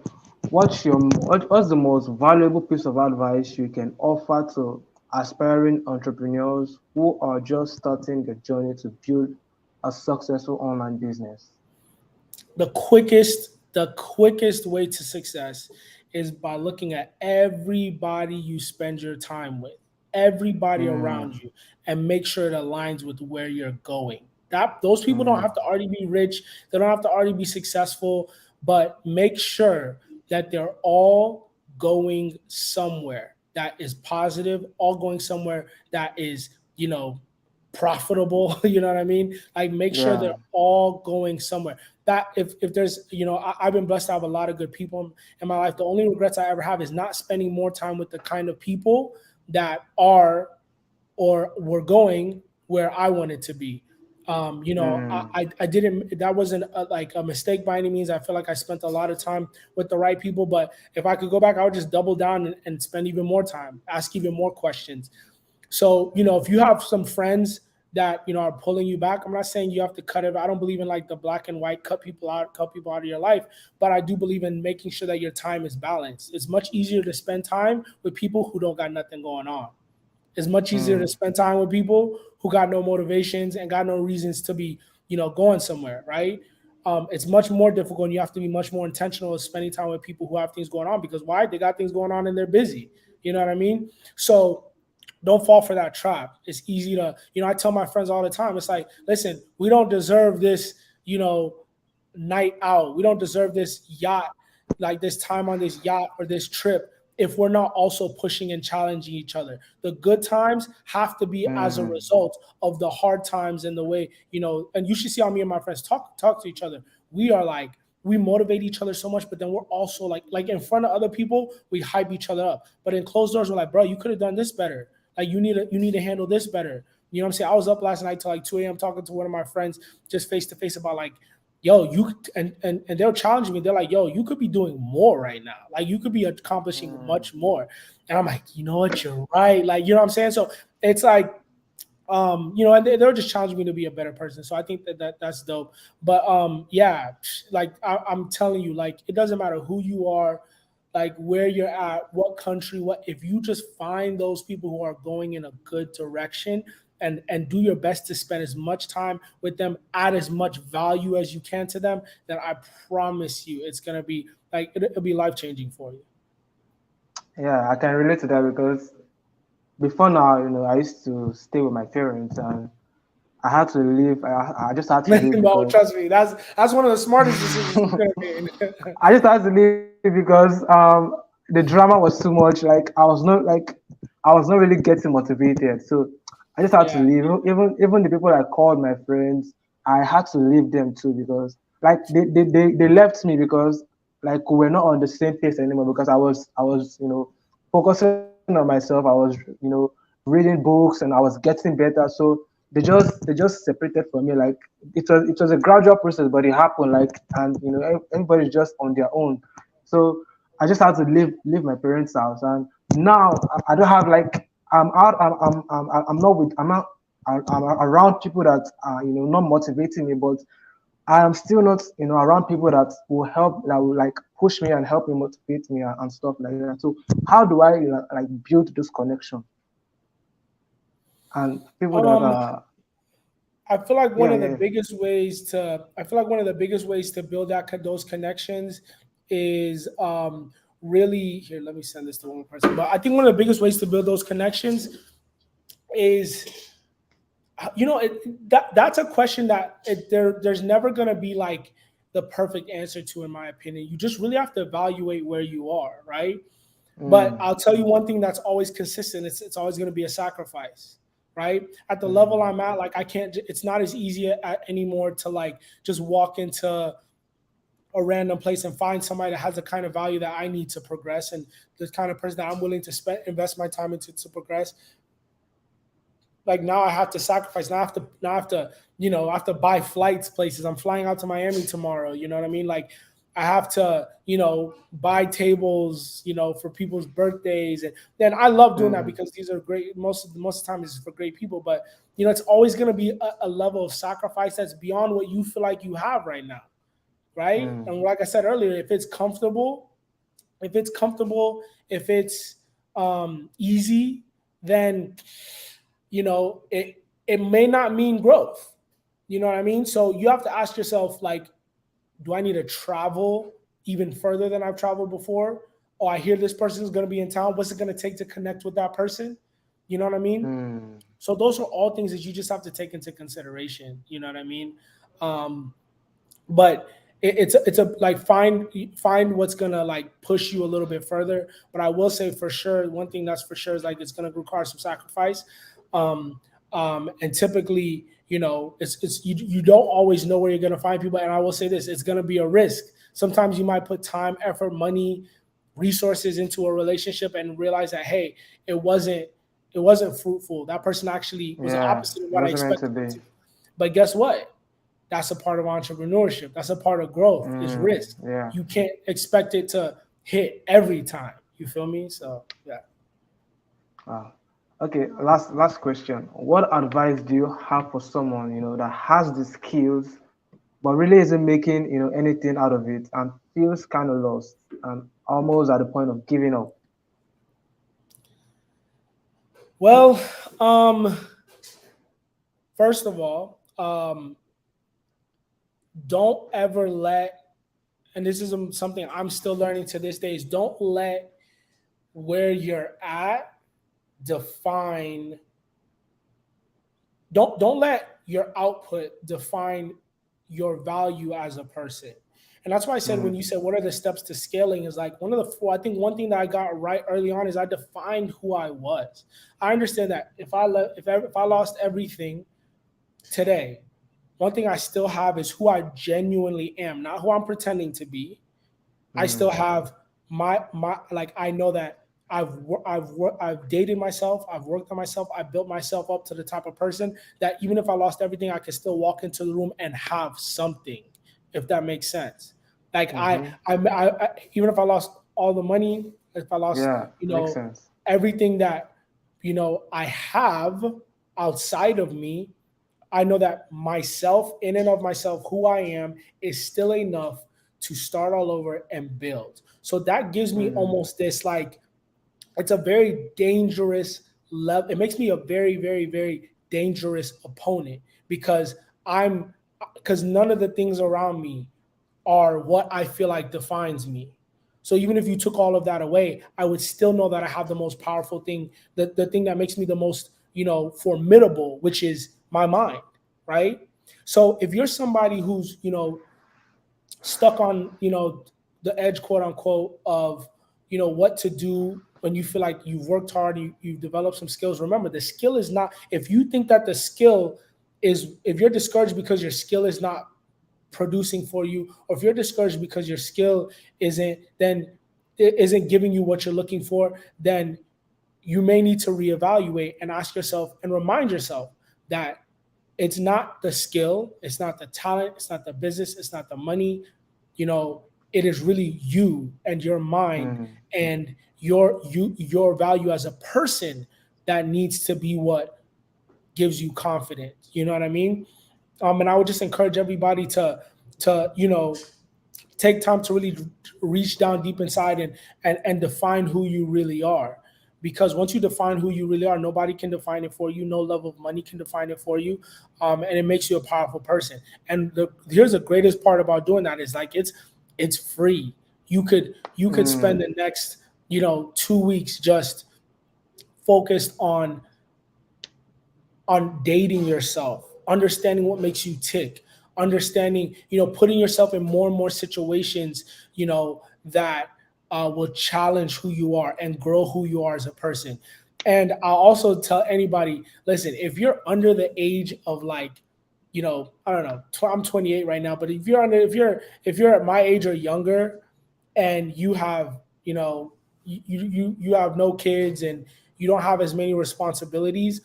what's the most valuable piece of advice you can offer to aspiring entrepreneurs who are just starting the journey to build a successful online business? The quickest way to success is by looking at everybody you spend your time with, everybody Mm, around you, and make sure it aligns with where you're going. That those people don't mm, have to already be rich, they don't have to already be successful, but make sure that they're all going somewhere that is positive, all going somewhere that is, profitable. You know what I mean? Like make sure they're yeah. all going somewhere. That if there's I've been blessed to have a lot of good people in my life. The only regrets I ever have is not spending more time with the kind of people that are or were going where I wanted to be. Mm, I didn't. That wasn't like a mistake by any means. I feel like I spent a lot of time with the right people. But if I could go back, I would just double down and spend even more time, ask even more questions. So, if you have some friends that, are pulling you back, I'm not saying you have to cut it. I don't believe in like the black and white, cut people out of your life, but I do believe in making sure that your time is balanced. It's much easier to spend time with people who don't got nothing going on. It's much easier to mm, spend time with people who got no motivations and got no reasons to be, going somewhere, right? It's much more difficult and you have to be much more intentional of spending time with people who have things going on because why? They got things going on and they're busy. You know what I mean? So don't fall for that trap. It's easy to, I tell my friends all the time, it's like, listen, we don't deserve this, night out. We don't deserve this yacht, like this time on this yacht or this trip if we're not also pushing and challenging each other. The good times have to be as a mm, result of the hard times and the way, and you should see how me and my friends talk to each other. We are like, we motivate each other so much, but then we're also like in front of other people, we hype each other up. But in closed doors, we're like, bro, you could have done this better. Like you need to handle this better. You know what I'm saying? I was up last night till like 2 a.m. talking to one of my friends just face to face about like, yo, you and they'll challenge me. They're like, yo, you could be doing more right now. Like you could be accomplishing mm. much more. And I'm like, you know what, you're right. Like, you know what I'm saying? So it's like, and they're just challenging me to be a better person. So I think that's dope. But yeah, like I'm telling you, like it doesn't matter who you are, like where you're at, what country, what if you just find those people who are going in a good direction and do your best to spend as much time with them, add as much value as you can to them, then I promise you it's gonna be like it'll be life changing for you. Yeah, I can relate to that because before now, I used to stay with my parents and I had to leave. I just had to leave No, because trust me, that's one of the smartest decisions you could have made. I just had to leave because the drama was too much. Like I was not really getting motivated. So I just had to Yeah. leave. Even the people I called my friends, I had to leave them too because like they left me because like we were not on the same pace anymore because I was focusing on myself. I was reading books and I was getting better. So they just separated from me. Like it was a gradual process, but it happened. Like and everybody's just on their own. So I just had to leave my parents' house, and now I don't have like I'm out. I'm not with. I'm not. I'm around people that are not motivating me, but I am still not around people that will help, that will like push me and help me motivate me and stuff like that. So how do I like build this connection and people that Um, are I feel like yeah, yeah. one of the biggest ways to build those connections is really here. Let me send this to one person. But I think one of the biggest ways to build those connections is that's a question that there's never going to be like the perfect answer to, in my opinion. You just really have to evaluate where you are, right? But Mm, I'll tell you one thing that's always consistent. It's always going to be a sacrifice, right? At the level mm, I'm at, like I can't. It's not as easy anymore to like just walk into a random place and find somebody that has the kind of value that I need to progress, and the kind of person that I'm willing to invest my time into to progress. Like now I have to sacrifice. I have to buy flights places. I'm flying out to Miami tomorrow. You know what I mean? Like I have to, buy tables, for people's birthdays. And then I love doing that mm, because these are great. Most of the time is for great people. But it's always gonna be a level of sacrifice that's beyond what you feel like you have right now. Right. mm, And like I said earlier, if it's comfortable, if it's easy, then it may not mean growth. You know what I mean? So you have to ask yourself, like, do I need to travel even further than I've traveled before? Or I hear this person is going to be in town. What's it going to take to connect with that person? You know what I mean? mm, So those are all things that you just have to take into consideration. You know what I mean? Um, but it's a like find what's gonna like push you a little bit further. But I will say for sure, one thing that's for sure is like it's gonna require some sacrifice. um and typically, it's you don't always know where you're gonna find people. And I will say this, it's gonna be a risk. Sometimes you might put time, effort, money, resources into a relationship and realize that, hey, it wasn't it wasn't fruitful. That person actually was the yeah. opposite of It what I wasn't meant to expected them be. to. But guess what? That's a part of entrepreneurship. That's a part of growth, is Mm, risk. yeah. You can't expect it to hit every time. You feel me? So yeah. Wow. Okay, last question. What advice do you have for someone, that has the skills but really isn't making, anything out of it and feels kind of lost and almost at the point of giving up? Well, first of all, don't ever let, and this is something I'm still learning to this day, is don't let where you're at define don't let your output define your value as a person. And that's why I said, when Mm, you said what are the steps to scaling, is like one of the four. I think one thing that I got right early on is I defined who I was. I understand that if I lost everything today, one thing I still have is who I genuinely am, not who I'm pretending to be. I still mm, have my like, I know that I've dated myself, I've worked on myself, I built myself up to the type of person that even if I lost everything, I could still walk into the room and have something, if that makes sense. Like mm-hmm. I even if I lost all the money, if I lost, Yeah, makes sense. everything that I have outside of me, I know that myself, in and of myself, who I am, is still enough to start all over and build. So that gives me Mm, almost this like, it's a very dangerous level. It makes me a very, very, very dangerous opponent because I'm because none of the things around me are what I feel like defines me. So even if you took all of that away, I would still know that I have the most powerful thing, the thing that makes me the most, formidable, which is my mind, right? So if you're somebody who's, stuck on, the edge, quote unquote, of, what to do when you feel like you've worked hard, you've developed some skills. Remember, the skill is not, if you think that the skill is, if you're discouraged because your skill is not producing for you, or if you're discouraged because your skill isn't giving you what you're looking for, then you may need to reevaluate and ask yourself and remind yourself that it's not the skill, it's not the talent, it's not the business, it's not the money. it is really you and your mind Mm. and your value as a person that needs to be what gives you confidence. You know what I mean? And I would just encourage everybody to take time to really reach down deep inside and define who you really are. Because once you define who you really are, nobody can define it for you. No level of money can define it for you, and it makes you a powerful person. And here's the greatest part about doing that is like it's free. You could spend the Mm. next 2 weeks just focused on dating yourself, understanding what makes you tick, understanding, putting yourself in more and more situations, that will challenge who you are and grow who you are as a person. And I'll also tell anybody, listen, if you're under the age of like, I don't know, I'm 28 right now, but if you're at my age or younger, and you have, you have no kids and you don't have as many responsibilities,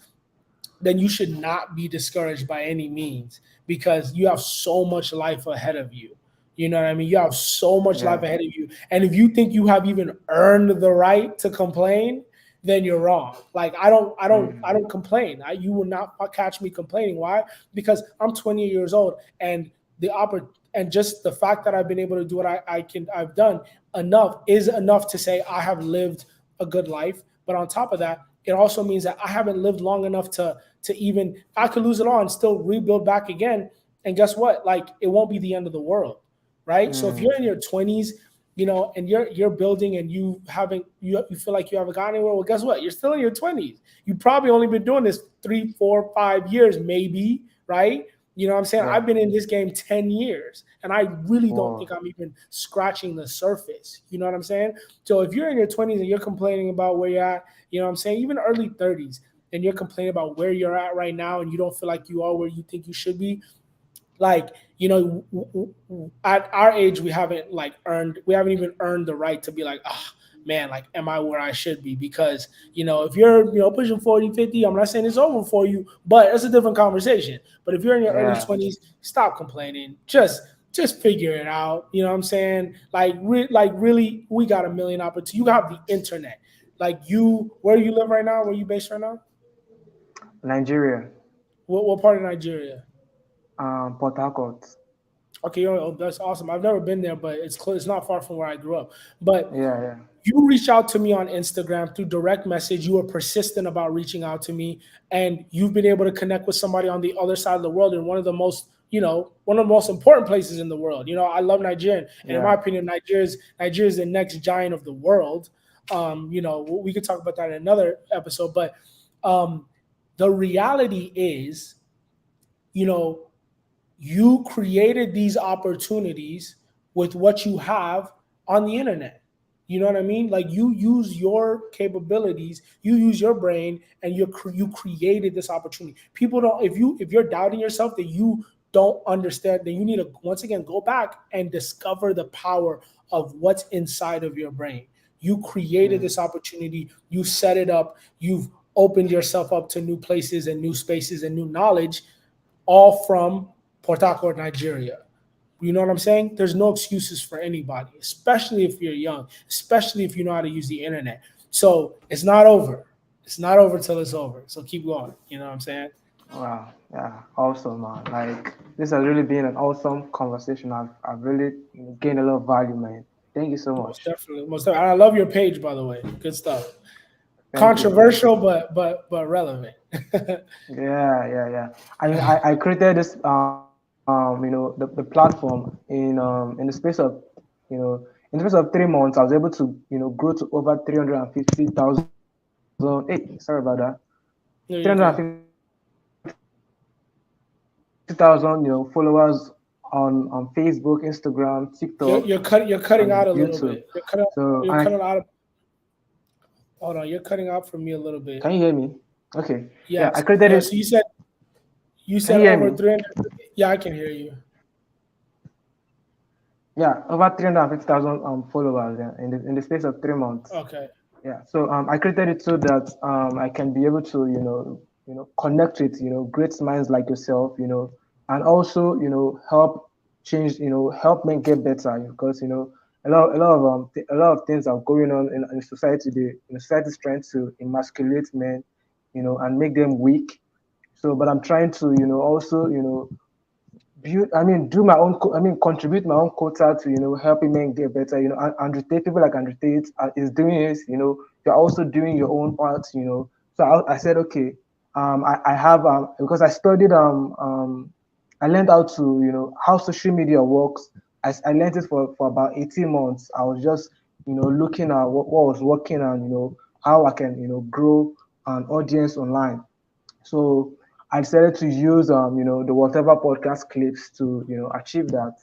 then you should not be discouraged by any means because you have so much life ahead of you. You know what I mean? You have so much life Yeah. ahead of you. And if you think you have even earned the right to complain, then you're wrong. Like I don't Mm. complain. You will not catch me complaining. Why? Because I'm 20 years old and and just the fact that I've been able to do what I've done enough to say I have lived a good life. But on top of that, it also means that I haven't lived long enough to even I could lose it all and still rebuild back again. And guess what? Like it won't be the end of the world, right? So if you're in Mm. your 20s, and you're building and you feel like you haven't gone anywhere, well, guess what? You're still in your 20s. You probably only been doing this 3, 4, 5 years, maybe, right? You know what I'm saying? I've Yeah. been in this game 10 years and I really don't think Wow. I'm even scratching the surface. You know what I'm saying? So if you're in your 20s and you're complaining about where you're at, you know what I'm saying? Even early 30s, and you're complaining about where you're at right now and you don't feel like you are where you think you should be, like, at our age we haven't even earned the right to be like, oh man, like am I where I should be? Because if you're pushing 40, 50, I'm not saying it's over for you, but it's a different conversation. But if you're in your early Yeah. 20s, stop complaining. Just figure it out. You know what I'm saying? Like really, we got a million opportunities. You have the internet. Like, where you live right now, where you based right now? Nigeria. What part of Nigeria? Port Harcourt. Okay, that's awesome. I've never been there, but it's close. It's not far from where I grew up. But Yeah. Yeah. you reached out to me on Instagram through direct message. You were persistent about reaching out to me, and you've been able to connect with somebody on the other side of the world in one of the most important places in the world. I love Nigeria, and in my Yeah. opinion, Nigeria is the next giant of the world. We could talk about that in another episode, but um, the reality is, you know, you created these opportunities with what you have on the internet. You know what I mean? Like, you use your capabilities, you use your brain, and you created this opportunity. People don't. If you're doubting yourself, that you don't understand, then you need to once again go back and discover the power of what's inside of your brain. You created Mm. this opportunity. You set it up. You've opened yourself up to new places and new spaces and new knowledge, all from Port Harcourt, Nigeria. You know what I'm saying? There's no excuses for anybody, especially if you're young, especially if you know how to use the internet. So it's not over. It's not over till it's over. So keep going. You know what I'm saying? Wow. Yeah. Awesome, man. Like this has really been an awesome conversation. I've really gained a lot of value, man. Thank you so Most much. definitely. Most definitely. I love your page, by the way. Good stuff. Thank you. Thank Controversial, you. but relevant. Yeah. Yeah. Yeah. I created this the platform in the space of you know in the space of 3 months. I was able to grow to over 350,000. Hey, sorry about that. No, you're good. 350,000 followers on Facebook, Instagram, You're, TikTok, you're cutting. You're cutting and out a little YouTube. bit. You're cutting. So You're I cutting out. Hold on. You're cutting out for me a little can bit. you hear me? Okay. Yeah, I Yes. created Yeah. it. So you Can said you hear over me? 300. Yeah, I can hear you. Yeah, over 350,000 followers, yeah, in the space of 3 months. Okay. Yeah. So I created it so that I can be able to connect with great minds like yourself, and also help. change, help men get better, because a lot of things are going on in society today. Society is trying to emasculate men, and make them weak. So, but I'm trying to, also, build, do my own, contribute my own quota to, helping men get better. Andrew Tate, people like Andrew Tate is doing this. You're also doing your own part. So I said, okay, I have, because I studied, I learned how to, how social media works. I learned it for about 18 months. I was just, looking at what was working, and, how I can, grow an audience online. So I decided to use, the whatever podcast clips to, achieve that.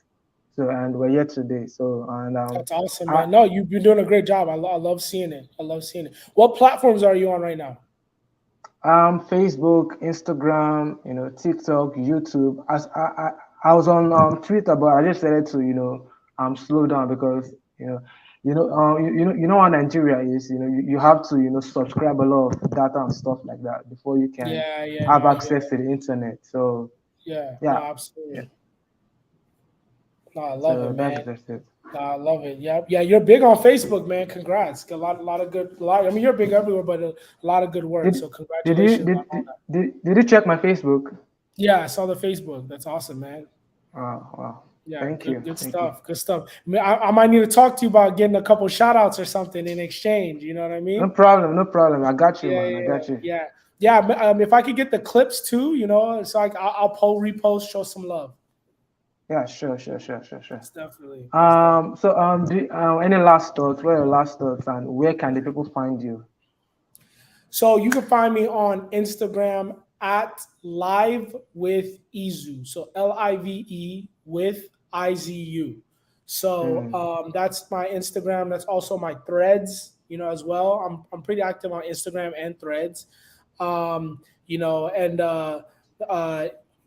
So, and we're here today. So, and That's awesome, I, man. No, you've been doing a great job. I love seeing it. I love seeing it. What platforms are you on right now? Facebook, Instagram, TikTok, YouTube. As I was on Twitter, but I just decided to, slow down, because, how Nigeria is. You have to, subscribe a lot of data and stuff like that before you can Yeah, yeah, no, have I get access it. to the internet. So Yeah, no, yeah, yeah. absolutely. No, I love it, So that's man. just it. No, I love it. Yeah, yeah, you're big on Facebook, man. Congrats. Got a lot of good. I mean, you're big everywhere, but a lot of good work. Did So did you congratulations on did all did, that. did you check my Facebook? Yeah, I saw the Facebook. That's awesome, man. Wow, wow. Yeah, Thank good, you, good thank you. stuff. Good stuff. I might need to talk to you about getting a couple shout outs or something in exchange. You know what I No mean? problem, no problem. I got you, Yeah, man. I yeah, got you. yeah, yeah. If I could get the clips too, so I'll repost, show some love. Yeah, sure, sure, sure, sure, sure. Most definitely, most definitely. Any last thoughts? What are your last thoughts, and where can the people find you? So you can find me on Instagram at live with Izu. So LIVE with IZU. So Mm, that's my Instagram. That's also my threads, as well. I'm pretty active on Instagram and threads. And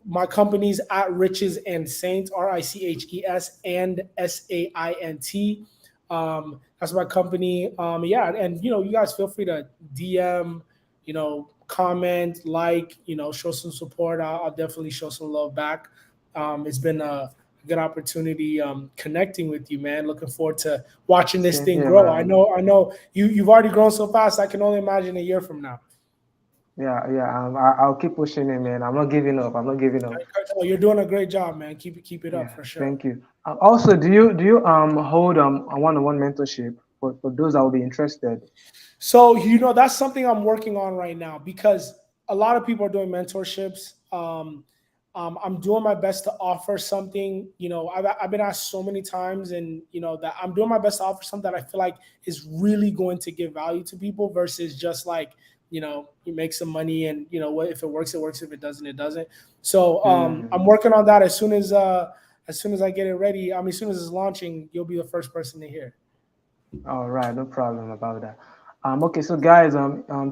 my company's at Riches and Saints, RICHES and SAINT. That's my company. Yeah, and you guys feel free to DM, comment, like, show some support. I'll definitely show some love back. It's been a good opportunity connecting with you, man. Looking forward to watching this same thing here, grow. man. I know you've already grown so fast. I can only imagine a year from now. Yeah, yeah. I'll keep pushing it, man. I'm not giving up. I'm not giving up. No, you're doing a great job, man. Keep it up Yeah, for sure. thank you. Also, do you hold a one-on-one mentorship for those that will be interested? So, that's something I'm working on right now because a lot of people are doing mentorships. I'm doing my best to offer something. I've been asked so many times, and that I'm doing my best to offer something that I feel like is really going to give value to people versus just like you make some money and if it works, it works. If it doesn't, it doesn't. So I'm Mm. working on that. As soon as I get it ready, as soon as it's launching, you'll be the first person to hear. All right, no problem about that. Okay, so guys,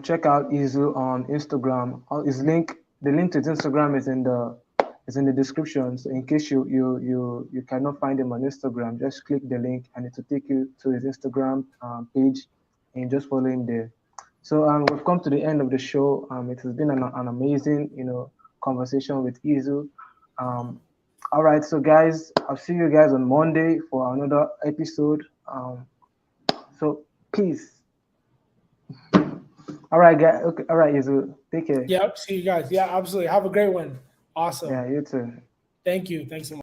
check out Izu on Instagram. The link to his Instagram is in the description. So in case you cannot find him on Instagram, just click the link and it will take you to his Instagram page, and just follow him there. So we've come to the end of the show. It has been an amazing, conversation with Izu. Um, all right, so guys, I'll see you guys on Monday for another episode. So peace. All right, guys. Okay, all right, Izu. Take care. Yep. See you guys. Yeah, absolutely. Have a great one. Awesome. Yeah, you too. Thank you. Thanks so much.